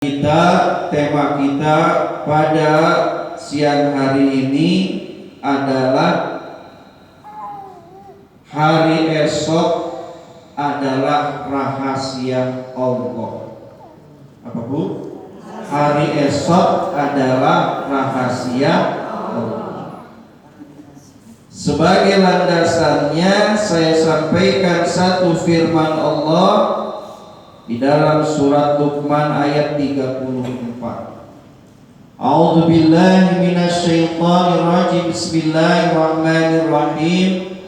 Tema kita pada siang hari ini adalah hari esok adalah rahasia Allah. Apa Bu? Hari esok adalah rahasia Allah. Sebagai landasannya saya sampaikan satu firman Allah di dalam surat Luqman ayat 34. A'udzu billahi minasyaitonir rajim. Bismillahirrahmanirrahim.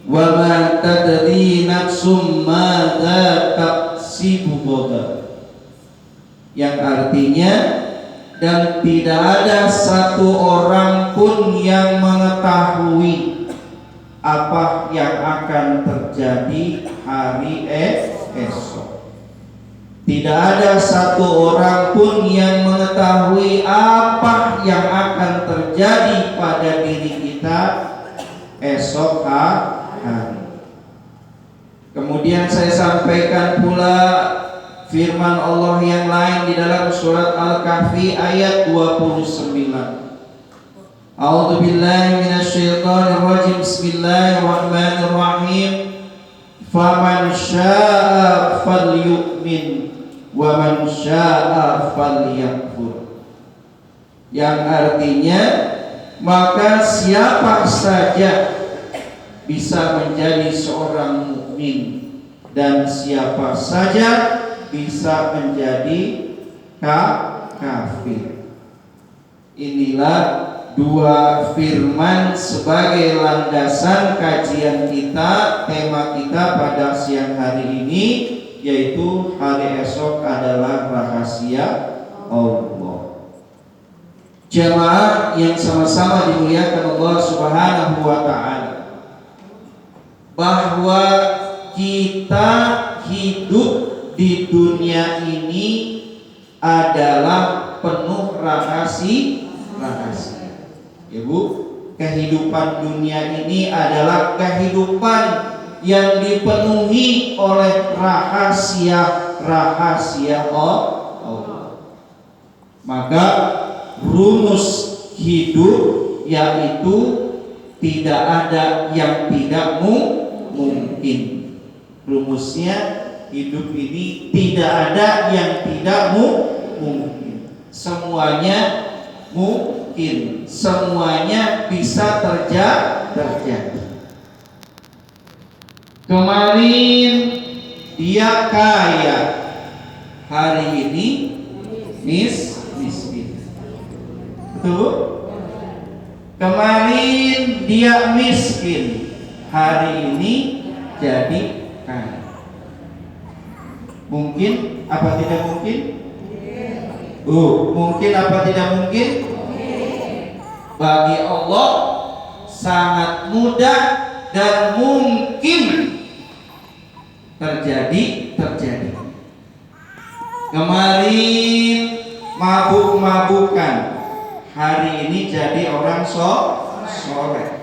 Wa ma tadri nafsum madza taksibu ghadan. Yang artinya, dan tidak ada satu orang pun yang mengetahui apa yang akan terjadi hari esok. Tidak ada satu orang pun yang mengetahui apa yang akan terjadi pada diri kita esok hari. Kemudian saya sampaikan pula firman Allah yang lain di dalam surat Al-Kahfi ayat 29. A'udzu billahi minasyaitonir rajim. Bismillahirrahmanirrahim. Faman syaa'a falyu'min wa man syaa'a falyakfur. Yang artinya, maka siapa saja bisa menjadi seorang mukmin dan siapa saja bisa menjadi kafir. Inilah dua firman sebagai landasan kajian kita. Tema kita pada siang hari ini yaitu hari esok adalah rahasia Allah. Jemaah yang sama-sama dimuliakan Allah Subhanahu wa ta'ala, bahwa kita hidup di dunia ini adalah penuh rahasia. Ya Bu, kehidupan dunia ini adalah kehidupan yang dipenuhi oleh rahasia Allah. Maka rumus hidup yaitu tidak ada yang tidak mungkin. Rumusnya, hidup ini tidak ada yang tidak mungkin. Semuanya mungkin, semuanya bisa terjadi. Kemarin dia kaya, hari ini miskin. Betul? Kemarin dia miskin, hari ini jadi kaya. Mungkin apa tidak mungkin? Mungkin apa tidak mungkin? Bagi Allah sangat mudah dan mungkin terjadi. Kemarin mabuk-mabukan, hari ini jadi orang soleh.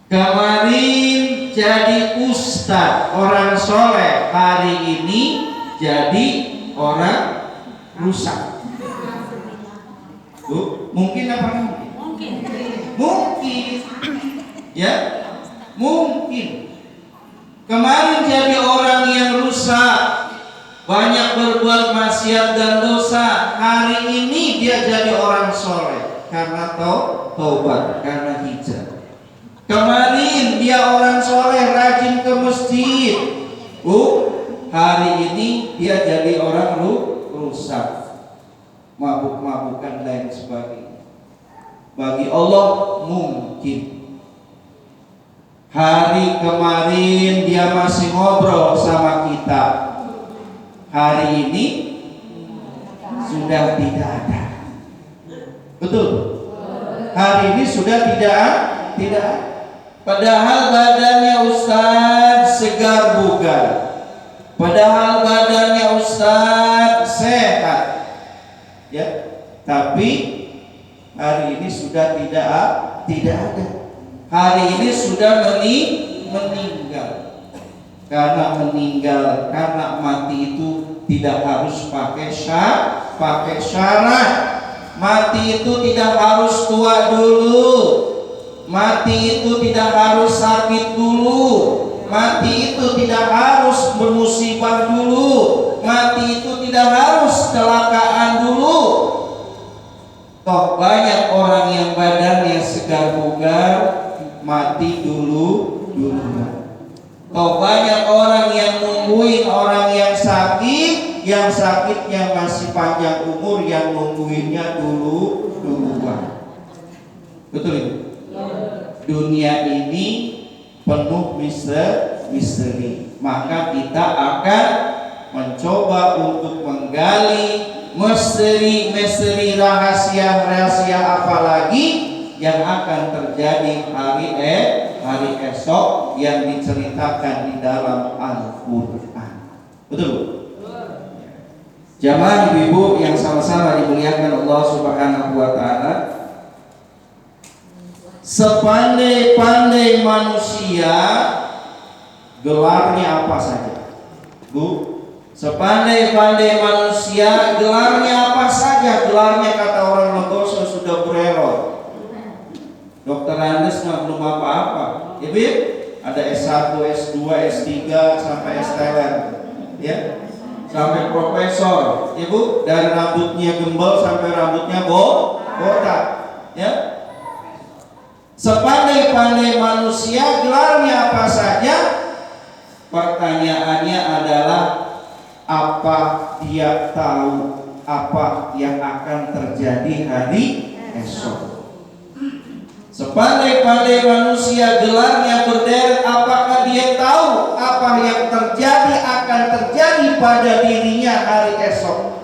Kemarin jadi ustaz, orang soleh, hari ini jadi orang rusak. Mungkin apa mungkin? Mungkin. Ya, mungkin. Kemarin jadi orang yang rusak, banyak berbuat maksiat dan dosa, hari ini dia jadi orang soleh karena taubat, karena hijrah. Kemarin dia orang soleh, rajin ke masjid, hari ini dia jadi orang rusak, mabuk-mabukan dan sebagainya. Bagi Allah mungkin. Hari kemarin dia masih ngobrol sama kita, hari ini sudah tidak ada. Betul? Hari ini sudah tidak ada. Padahal badannya Ustaz segar bugar, padahal badannya Ustaz sehat, ya. Tapi hari ini sudah tidak ada. Hari ini sudah meninggal. Karena meninggal, karena mati itu tidak harus pakai syarat. Mati itu tidak harus tua dulu. Mati itu tidak harus sakit dulu. Mati itu tidak harus bermusibah dulu. Mati itu tidak harus kecelakaan dulu. Toh banyak orang yang badannya segar bugar mati duluan. Toh banyak orang yang nungguin orang yang sakitnya masih panjang umur, yang nungguinnya duluan. Betul itu? Dunia ini penuh misteri. Maka kita akan mencoba untuk menggali misteri rahasia apalagi yang akan terjadi hari esok yang diceritakan di dalam Al-Quran. Betul? Jamaah ibu-ibu yang sama-sama dimuliakan Allah Subhanahu wa Ta'ala, sepandai-pandai manusia gelarnya apa saja, Bu? Sepandai-pandai manusia gelarnya apa saja? Gelarnya kata orang Legoso sudah bererot. Dokter Andes nggak belum apa-apa. Ibu, ada S1, S2, S3 sampai S-Talent, ya, sampai profesor. Ibu, dari rambutnya gembel sampai rambutnya botak, ya. Sepandai-pandai manusia gelarnya apa saja? Pertanyaannya adalah apa dia tahu apa yang akan terjadi hari esok? Sepandai-pandai manusia gelarnya berderet, apakah dia tahu apa yang akan terjadi pada dirinya hari esok?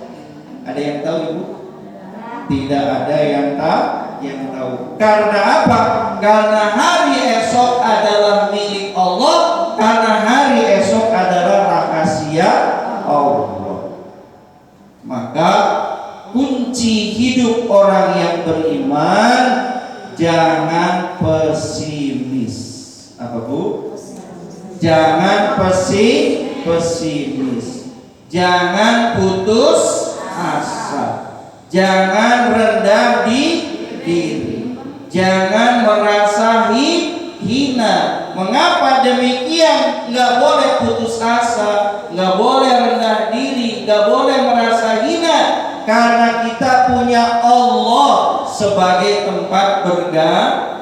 Ada yang tahu, Ibu? Tidak ada yang tahu. Karena apa? Karena hari esok adalah milik Allah. Karena hari esok adalah rahasia Allah. Maka kunci hidup orang yang beriman, jangan pesimis. Apa, Bu? Jangan pesimis. Jangan putus asa. Jangan rendah diri. Jangan merasa hina. Mengapa demikian? Nggak boleh putus asa, nggak boleh rendah diri, nggak boleh merasa hina. Karena kita punya Allah sebagai tempat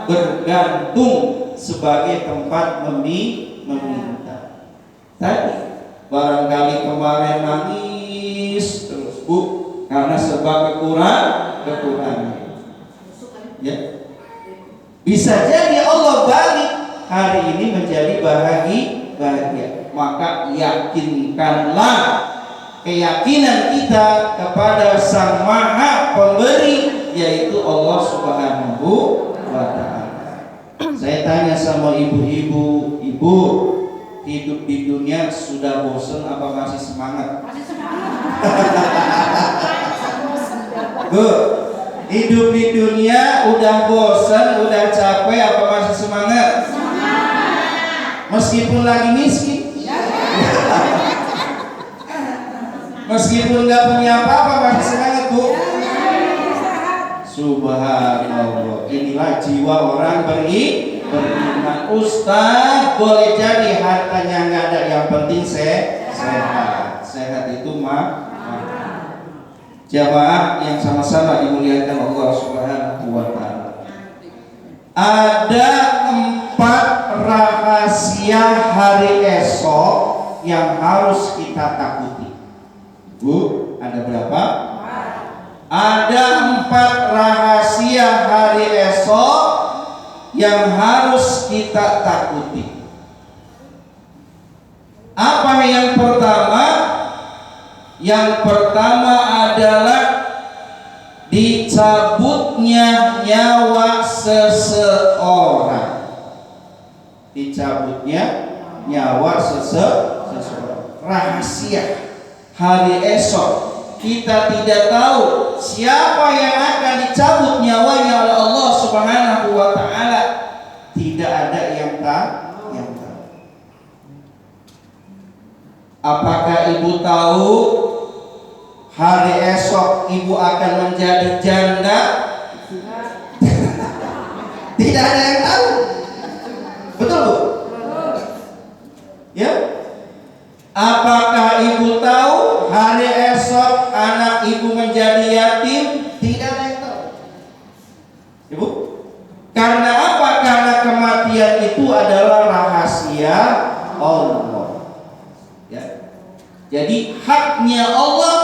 bergantung, sebagai tempat meminta. Tadi barangkali kemarin nangis terus, Bu, karena serba kekurangan. Ya. Bisa jadi Allah balik hari ini menjadi bahagia. Maka yakinkanlah keyakinan kita kepada Sang Maha Pemberi, yaitu Allah Subhanahu wa Ta'ala. Saya tanya sama ibu-ibu, Ibu, hidup di dunia sudah bosan apa masih semangat? Masih semangat. Bu, hidup di dunia udah bosan, udah capek apa masih semangat? Meskipun lagi miskin, meskipun nggak punya apa-apa masih semangat, Bu. Subhanallah, inilah jiwa orang beriman. Ustaz, boleh jadi hartanya nggak ada, yang penting sehat. Sehat itu mah. Jamaah yang sama-sama dimuliakan Allah Subhanahu wa Ta'ala, ada 4 rahasia hari esok yang harus kita takuti. Bu, ada berapa? Ada 4 rahasia hari esok yang harus kita takuti. Apa yang pertama? Yang pertama adalah dicabutnya nyawa seseorang. Dicabutnya nyawa seseorang. Rahasia hari esok, kita tidak tahu siapa yang akan dicabut nyawanya oleh Allah Subhanahu wa Ta'ala. Tidak ada yang tahu. Apakah ibu tahu hari esok ibu akan menjadi janda? Tidak ada yang tahu. Betul Bu? Ya. Apakah ibu tahu hari esok anak ibu menjadi yatim? Tidak ada yang tahu. Ibu? Karena apa? Karena kematian itu adalah rahasia Allah. Ya. Jadi haknya Allah,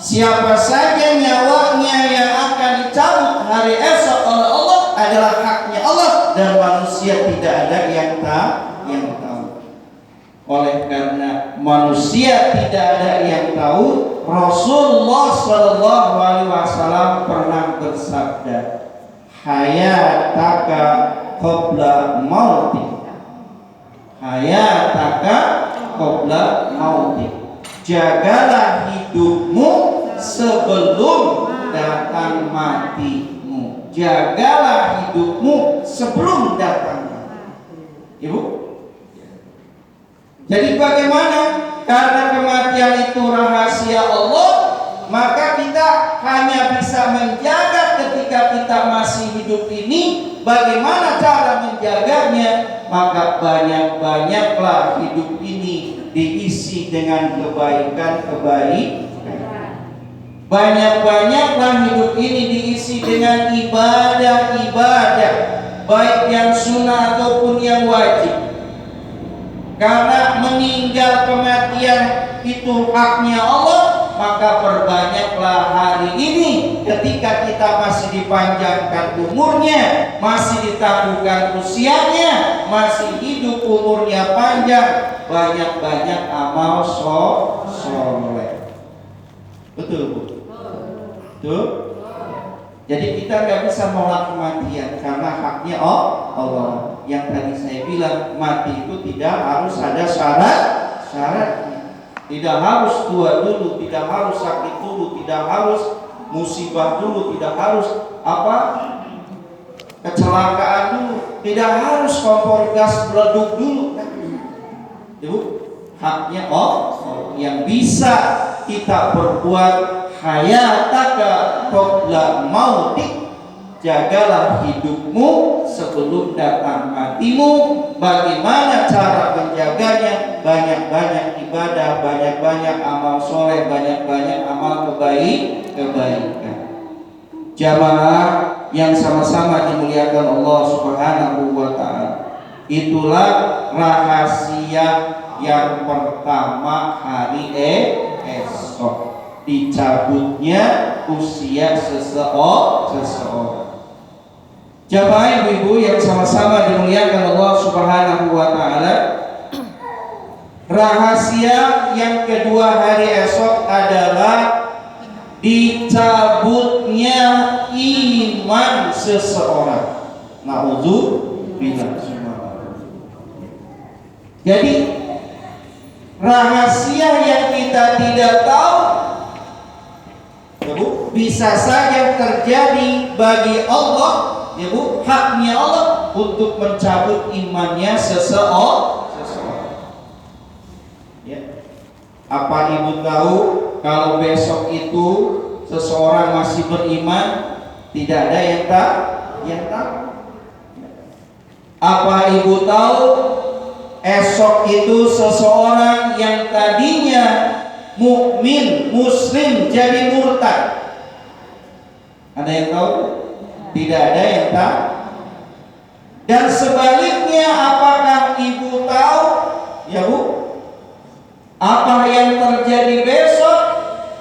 siapa saja nyawanya yang akan dicabut hari esok oleh Allah adalah haknya Allah, dan manusia tidak ada yang tahu. Oleh karena manusia tidak ada yang tahu, Rasulullah Shallallahu Alaihi Wasallam pernah bersabda, hayataka qabla mautik, hayataka qabla mautik, jagalah hidupmu sebelum datang matimu, jagalah hidupmu sebelum datang mati. Ibu, jadi bagaimana? Karena kematian itu rahasia Allah, maka kita hanya bisa menjaga ketika kita masih hidup ini. Bagaimana cara menjaganya? Maka banyak-banyaklah hidup ini diisi dengan kebaikan-kebaikan. Banyak-banyaklah hidup ini diisi dengan ibadah-ibadah, baik yang sunnah ataupun yang wajib. Karena meninggal kematian itu haknya Allah, maka perbanyaklah hari ini ketika kita masih dipanjangkan umurnya, masih ditangguhkan usianya, masih hidup umurnya panjang, banyak-banyak amal soleh. Betul Bu? Betul? Jadi kita nggak bisa menolak kematian karena haknya Allah. Yang tadi saya bilang, mati itu tidak harus ada syaratnya. Tidak harus tua dulu, tidak harus sakit dulu, tidak harus musibah dulu, tidak harus kecelakaan dulu, tidak harus kompor gas meleduk dulu. Ibu, haknya yang bisa kita perbuat, hayataka qabla mautik, jagalah hidupmu sebelum datang matimu. Bagaimana cara menjaganya? Banyak-banyak ibadah, banyak-banyak amal soleh, banyak-banyak amal kebaikan. Jamaah yang sama-sama dimuliakan Allah Subhanahu wa Ta'ala, itulah rahasia yang pertama hari esok, dicabutnya usia seseorang. Jamaah ibu-ibu yang sama-sama dimuliakan Allah Subhanahu wa Ta'ala, rahasia yang kedua hari esok adalah dicabutnya iman seseorang. Na'udzubillah. Jadi rahasia yang kita tidak tahu bisa saja terjadi bagi Allah, ya Bu, haknya Allah untuk mencabut imannya seseorang. Ya. Apa ibu tahu kalau besok itu seseorang masih beriman, tidak ada yang tahu? Apa ibu tahu esok itu seseorang yang tadinya mukmin, muslim jadi murtad? Ada yang tahu? Tidak ada yang tahu. Dan sebaliknya, apakah ibu tahu, ya Bu, apa yang terjadi besok?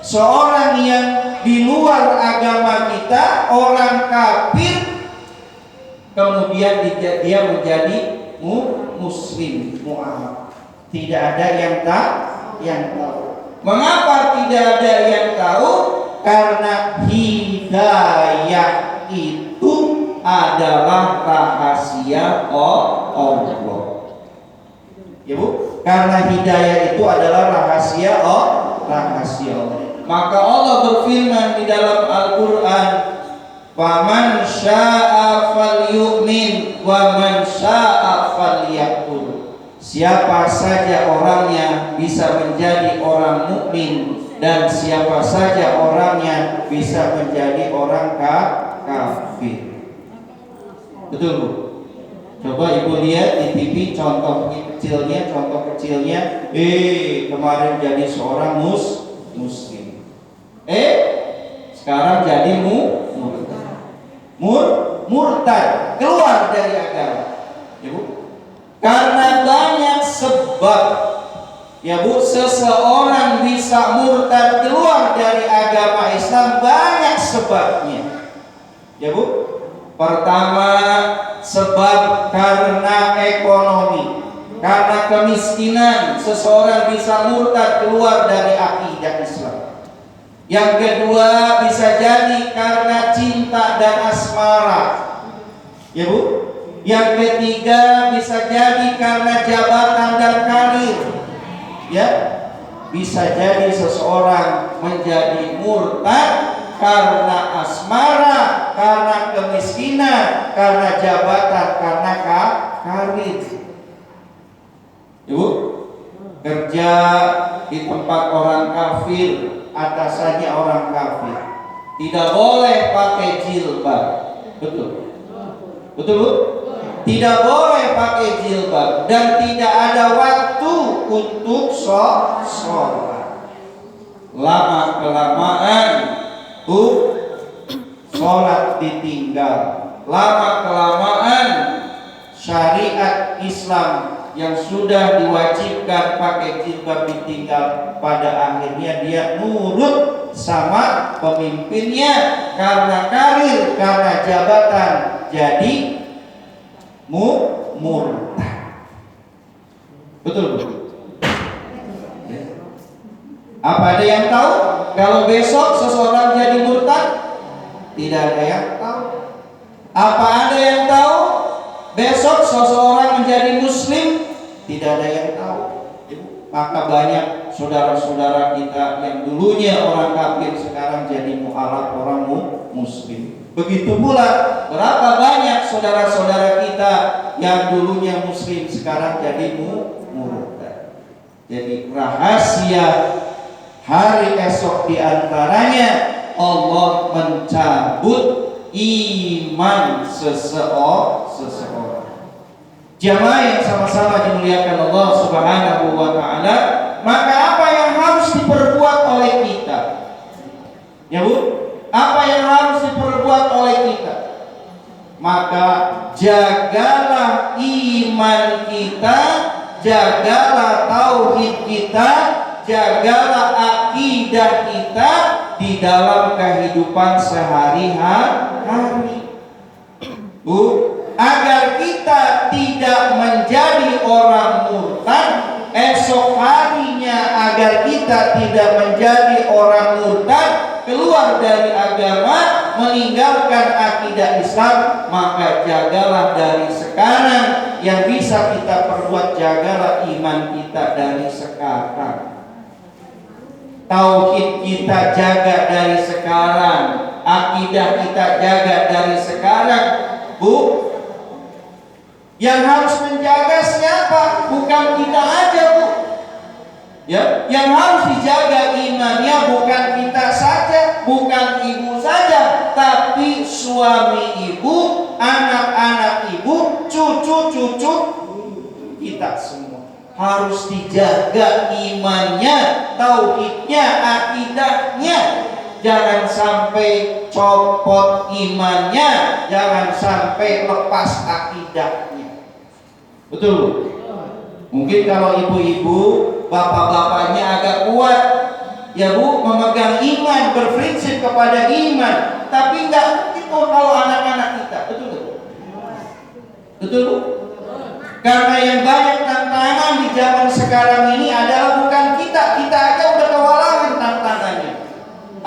Seorang yang di luar agama kita, orang kafir, kemudian dia menjadi muslim, mu'alaf. Tidak ada yang tahu. Mengapa tidak ada yang tahu? Karena hidayah itu adalah rahasia Allah. Ya Bu, karena hidayah itu adalah rahasia Allah. Maka Allah berfirman di dalam Al-Qur'an, "Faman syaa'a falyu'min wa man syaa'a falyakfur." Siapa saja orangnya bisa menjadi orang mukmin, dan siapa saja orangnya bisa menjadi orang kafir. Betul Bu? Coba Ibu lihat di TV contoh kecilnya, kemarin jadi seorang muslim, sekarang jadi murtad, keluar dari agama. Ya Bu? Karena banyak sebab. Ya Bu, seseorang bisa murtad keluar dari agama Islam, banyak sebabnya. Ya Bu, pertama sebab karena ekonomi, karena kemiskinan seseorang bisa murtad keluar dari akidah Islam. Yang kedua bisa jadi karena cinta dan asmara. Ya Bu. Yang ketiga bisa jadi karena jabatan dan karir. Ya, bisa jadi seseorang menjadi murtad karena asmara, karena kemiskinan, karena jabatan, karena karir. Ibu, kerja di tempat orang kafir, atasannya orang kafir, tidak boleh pakai jilbab. Betul? Betul Bu? Tidak boleh pakai jilbab dan tidak ada waktu untuk sholat. Lama kelamaan sholat ditinggal. Lama kelamaan syariat Islam yang sudah diwajibkan pakai jilbab ditinggal. Pada akhirnya dia nurut sama pemimpinnya karena karir, karena jabatan, jadi murtad. Betul. Apa ada yang tahu kalau besok seseorang jadi murtad? Tidak ada yang tahu. Apa ada yang tahu besok seseorang menjadi muslim? Tidak ada yang tahu. Maka banyak saudara-saudara kita yang dulunya orang kafir sekarang jadi mualaf orang muslim. Begitu pula berapa banyak saudara-saudara kita yang dulunya muslim sekarang jadi murtad. Jadi rahasia hari esok diantaranya Allah mencabut iman seseorang. Jamaah yang sama-sama dimuliakan Allah Subhanahu wa taala, maka apa yang harus diperbuat oleh kita? Ya Bu, apa yang harus diperbuat oleh kita? Maka jagalah iman kita, jagalah tauhid kita, jagalah akidah kita di dalam kehidupan sehari-hari. Bu, agar kita tidak menjadi orang murtad esok harinya, agar kita tidak menjadi orang murtad keluar dari agama, meninggalkan akidah Islam, maka jagalah dari sekarang. Yang bisa kita perbuat, jagalah iman kita dari sekarang, tauhid kita jaga dari sekarang, akidah kita jaga dari sekarang. Bu, yang harus menjaga siapa? Bukan kita aja Bu. Ya, yang harus dijaga imannya bukan kita saja, bukan ibu saja, tapi suami ibu, anak-anak ibu, cucu-cucu kita semua. Harus dijaga imannya, tauhidnya, akidahnya. Jangan sampai copot imannya, jangan sampai lepas akidahnya. Betul? Mungkin kalau ibu-ibu, bapak-bapaknya agak kuat, ya Bu, memegang iman, berprinsip kepada iman, tapi enggak itu kalau anak-anak kita. Betul? Betul Bu? Karena yang banyak tantangan di zaman sekarang ini adalah bukan kita aja udah kewalahan tantangannya.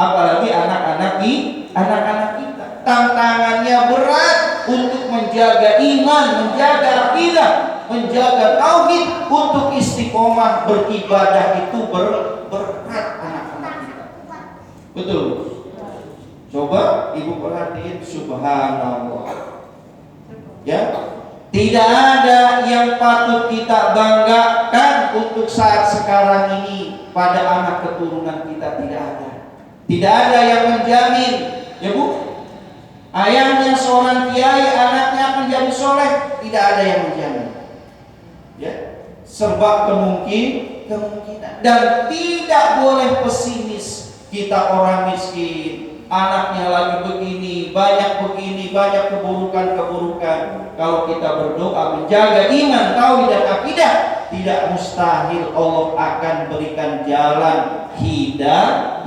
Apalagi anak-anak kita, tantangannya berat untuk menjaga iman, menjaga akidah, menjaga tauhid, untuk istiqomah beribadah itu berat anak-anak kita. Betul? Coba ibu perhatiin, subhanallah. Ya, tidak ada yang patut kita banggakan untuk saat sekarang ini pada anak keturunan kita, tidak ada. Tidak ada yang menjamin, ya Bu. Ayahnya seorang kiai, anaknya akan jadi soleh, tidak ada yang menjamin. Ya, serba kemungkinan. Dan tidak boleh pesimis. Kita orang miskin, anaknya lagi begini, banyak keburukan. Kalau kita berdoa menjaga iman, tauhid dan akidah, tidak mustahil Allah akan berikan jalan hidayah.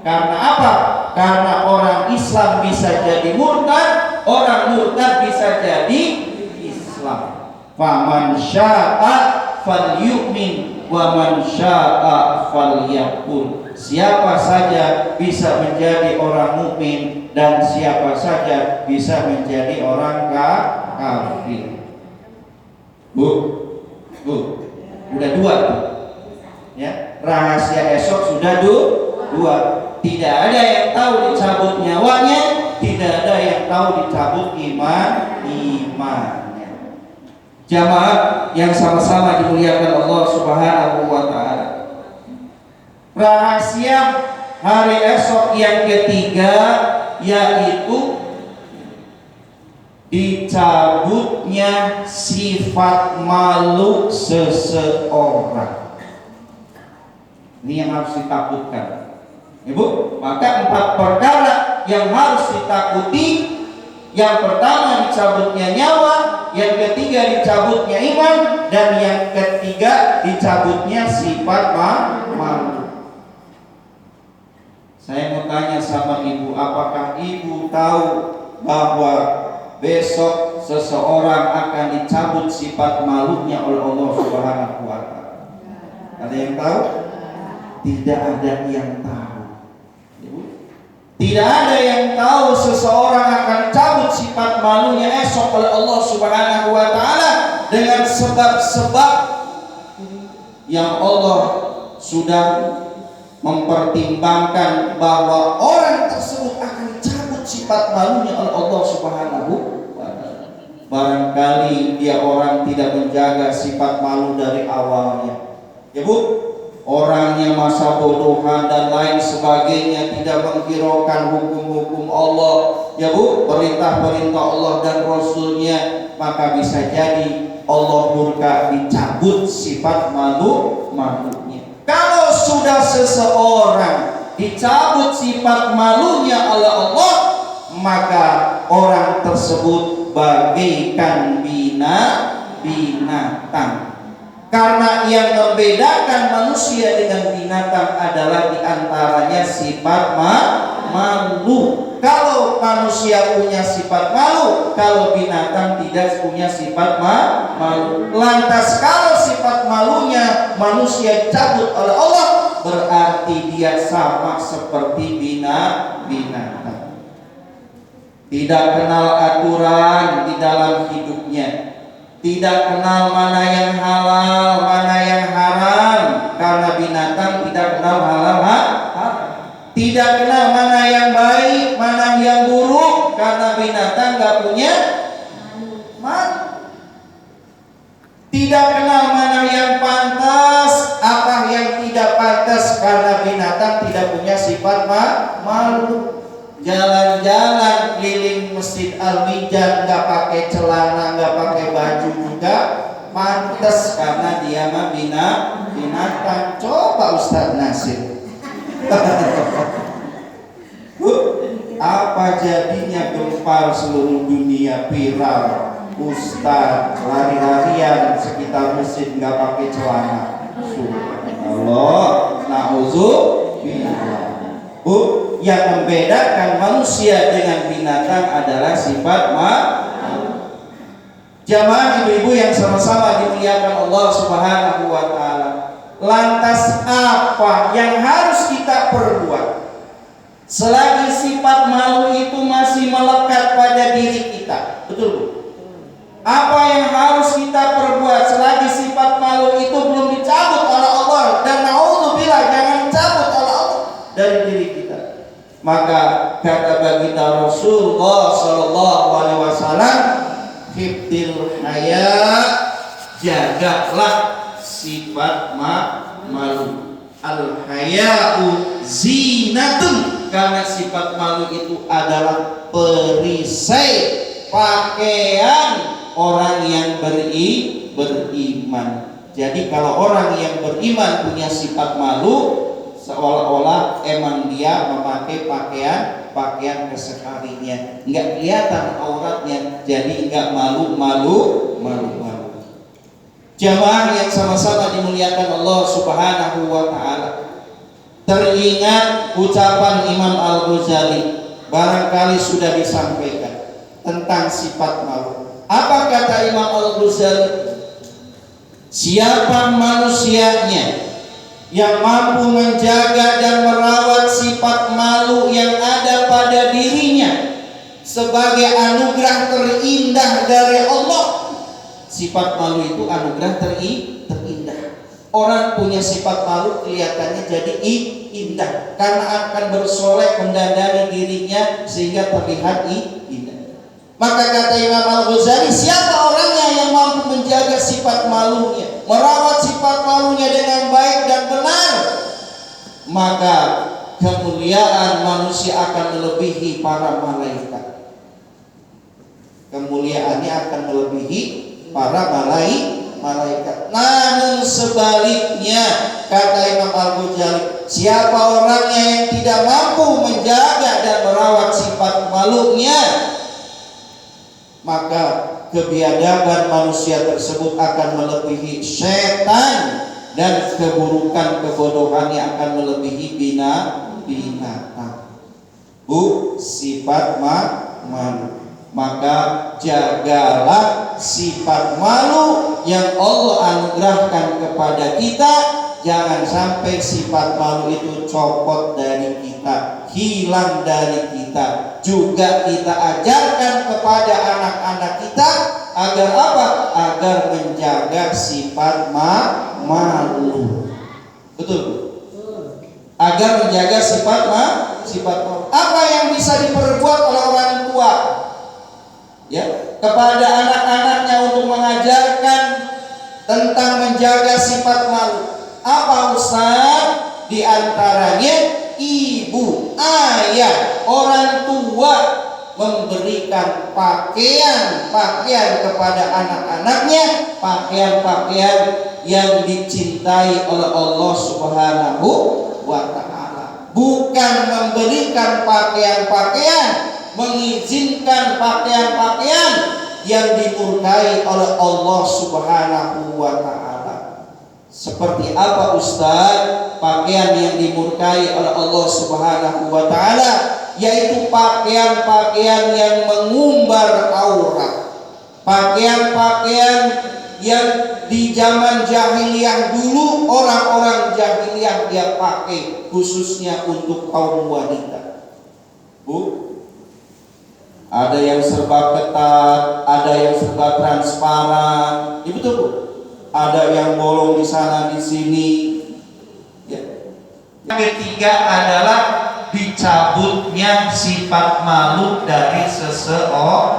Karena apa? Karena orang Islam bisa jadi murtad, orang murtad bisa jadi Islam. Faman syaa falyu'min wa man syaa falyakfur. Siapa saja bisa menjadi orang mukmin dan siapa saja bisa menjadi orang kafir. Bu, udah dua tuh. Ya, rahasia esok sudah dua. Tidak ada yang tahu dicabut nyawanya, tidak ada yang tahu dicabut imannya. Jamaah yang sama-sama dimuliakan Allah Subhanahu wa taala. Rahasia hari esok yang ketiga yaitu dicabutnya sifat malu seseorang. Ini yang harus ditakutkan, Ibu. Maka 4 perkara yang harus ditakuti. Yang pertama dicabutnya nyawa, yang ketiga dicabutnya iman, dan yang ketiga dicabutnya sifat malu. Saya mau tanya sama Ibu, apakah Ibu tahu bahwa besok seseorang akan dicabut sifat malunya oleh Allah Subhanahu wa taala? Ada yang tahu? Tidak ada yang tahu. Tidak ada yang tahu seseorang akan cabut sifat malunya esok oleh Allah Subhanahu wa taala dengan sebab-sebab yang Allah sudah mempertimbangkan bahwa orang tersebut akan dicabut sifat malunya oleh Allah Subhanahu wa taala. Barangkali dia orang tidak menjaga sifat malu dari awalnya. Ya Bu, orangnya masa bodohan dan lain sebagainya, tidak menghiraukan hukum-hukum Allah, ya Bu, perintah-perintah Allah dan Rasulnya, maka bisa jadi Allah murka, dicabut sifat malunya. Kalau sudah seseorang dicabut sifat malunya oleh Allah, maka orang tersebut bagaikan binatang. Karena yang membedakan manusia dengan binatang adalah diantaranya sifat malu. Kalau manusia punya sifat malu, kalau binatang tidak punya sifat malu. Lantas kalau sifat malunya manusia cabut oleh Allah, berarti dia sama seperti binatang. Tidak kenal aturan di dalam hidupnya. Tidak kenal mana yang halal, mana yang haram, karena binatang tidak kenal halal, tidak kenal mana yang baik, mana yang buruk, karena binatang gak punya malu. Tidak kenal mana yang pantas, apa yang tidak pantas, karena binatang tidak punya sifat malu. Jalan-jalan keliling Masjid Al-Mijan nggak pakai celana, nggak pakai baju juga pantas, karena dia mah binatang. Coba Ustaz Nasir. Apa jadinya gempar seluruh dunia, viral Ustaz lari-larian sekitar masjid nggak pakai celana. Subhanallah, na'udzubillah. Bu, yang membedakan manusia dengan binatang adalah sifat malu. Jamaah ibu-ibu yang sama-sama dimuliakan Allah Subhanahu wa taala. Lantas apa yang harus kita perbuat selagi sifat malu itu masih melekat pada diri kita? Betul Bu? Apa yang harus kita perbuat selagi sifat malu itu belum dicabut oleh Allah, dan naudzubillah jangan dicabut oleh Allah dari diri kita? Maka kata baginda Rasulullah sallallahu alaihi wasallam, hifdzil haya, jagalah sifat malu. Al-haya'u zinatun, karena sifat malu itu adalah perisai pakaian orang yang beriman. Jadi kalau orang yang beriman punya sifat malu, seolah-olah emang dia memakai pakaian kesehariannya, nggak kelihatan auratnya, jadi nggak malu. Jamaah yang sama-sama dimuliakan Allah Subhanahu wa Ta'ala, teringat ucapan Imam Al-Ghazali, barangkali sudah disampaikan tentang sifat malu. Apa kata Imam Al-Ghazali? Siapa manusianya yang mampu menjaga dan merawat sifat malu yang ada pada dirinya sebagai anugerah terindah dari Allah. Sifat malu itu anugerah terindah. Orang punya sifat malu kelihatannya jadi indah karena akan bersolek mendandani dirinya sehingga terlihat indah. Maka kata Imam Al-Ghazali, siapa orangnya yang mampu menjaga sifat malunya, merawat sifat malunya dengan baik dan benar, maka kemuliaan manusia akan melebihi para malaikat. Kemuliaannya akan melebihi para malaikat. Namun sebaliknya, kata Imam Al-Ghazali, siapa orangnya yang tidak mampu menjaga dan merawat sifat malunya, maka kebiadaban manusia tersebut akan melebihi setan dan keburukan kebodohannya akan melebihi binatang. Sifat malu. Maka jagalah sifat malu yang Allah anugerahkan kepada kita. Jangan sampai sifat malu itu copot dari kita, hilang dari kita. Juga kita ajarkan kepada anak-anak kita agar apa? Agar menjaga sifat malu. Betul? Agar menjaga sifat malu. Apa yang bisa diperbuat oleh orang tua? Ya, kepada anak-anaknya untuk mengajarkan tentang menjaga sifat malu. Apa Ustaz? Di antaranya ibu, ayah, orang tua memberikan pakaian kepada anak-anaknya, pakaian yang dicintai oleh Allah Subhanahu wa Ta'ala. Bukan memberikan pakaian, mengizinkan pakaian yang dimurkai oleh Allah Subhanahu wa Ta'ala. Seperti apa Ustaz pakaian yang dimurkai oleh Allah Subhanahu wa Ta'ala? Yaitu pakaian yang mengumbar aurat, pakaian yang di zaman jahiliyah dulu orang-orang jahiliyah dia pakai khususnya untuk kaum wanita. Ada yang serba ketat, ada yang serba transparan, betul Bu? Ada yang bolong di sana di sini. Ya. Yang ketiga adalah dicabutnya sifat malu dari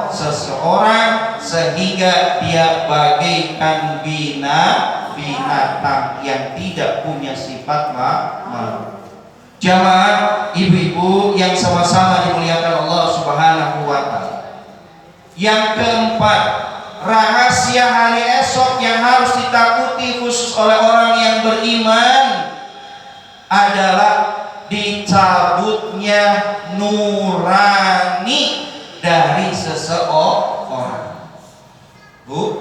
seseorang sehingga dia bagaikan binatang yang tidak punya sifat malu. Jamaah ibu-ibu yang sama-sama dimuliakan Allah Subhanahu wa Ta'ala. Yang keempat, rahasia hari esok yang harus ditakuti khusus oleh orang yang beriman adalah dicabutnya nurani dari seseorang.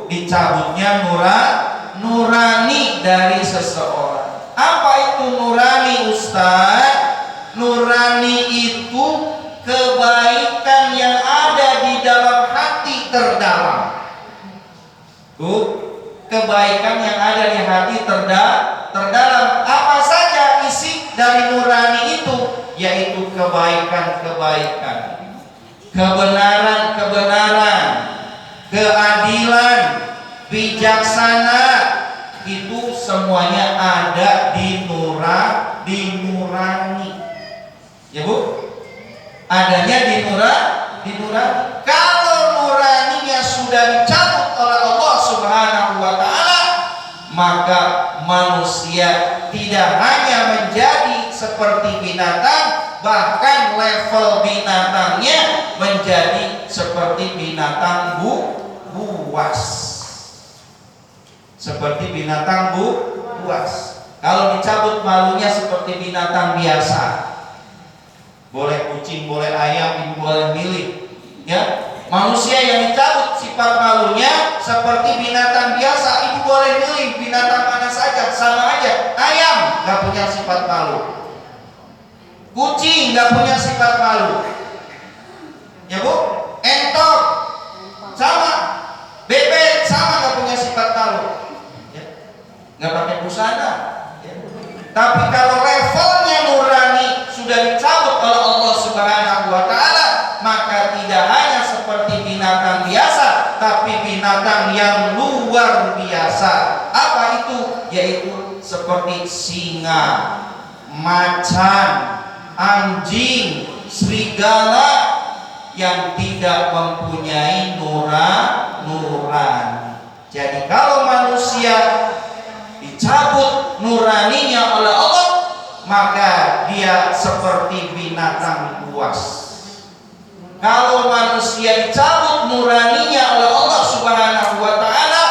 Dicabutnya nurani dari seseorang. Apa itu nurani Ustaz? Nurani itu kebaikan yang ada di dalam hati terdalam. Kebaikan yang ada di hati terdalam. Apa saja isi dari nurani itu? Yaitu kebaikan-kebaikan, kebenaran-kebenaran, keadilan, bijaksana, itu semuanya ada di nurani. Ya Bu? Adanya di nurani. Kalau nuraninya sudah dicabut oleh Allah Subhanahu wa Ta'ala, maka manusia seperti binatang, bahkan level binatangnya menjadi seperti binatang buas. Seperti binatang buas. Kalau dicabut malunya seperti binatang biasa. Boleh kucing, boleh ayam, ibu boleh milih. Ya, manusia yang dicabut sifat malunya seperti binatang biasa, ibu boleh milih binatang mana saja, sama aja. Ayam nggak punya sifat malu, kucing nggak punya sifat malu, ya bu. Entok sama, bebek sama, nggak punya sifat malu, ya. Nggak pakai busana. Ya. Tapi kalau levelnya nurani sudah dicabut oleh Allah Subhanahu wa Ta'ala, maka tidak hanya seperti binatang biasa, tapi binatang yang luar biasa. Apa itu? Yaitu seperti singa, macan, anjing, serigala yang tidak mempunyai nuran. Jadi kalau manusia dicabut nuraninya oleh Allah, maka dia seperti binatang buas. Kalau manusia dicabut nuraninya oleh Allah Subhanahu wa Ta'ala,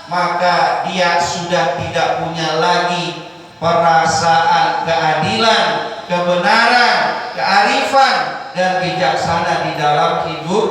maka dia sudah tidak punya lagi perasaan keadilan, kebenaran, kearifan, dan bijaksana di dalam hidup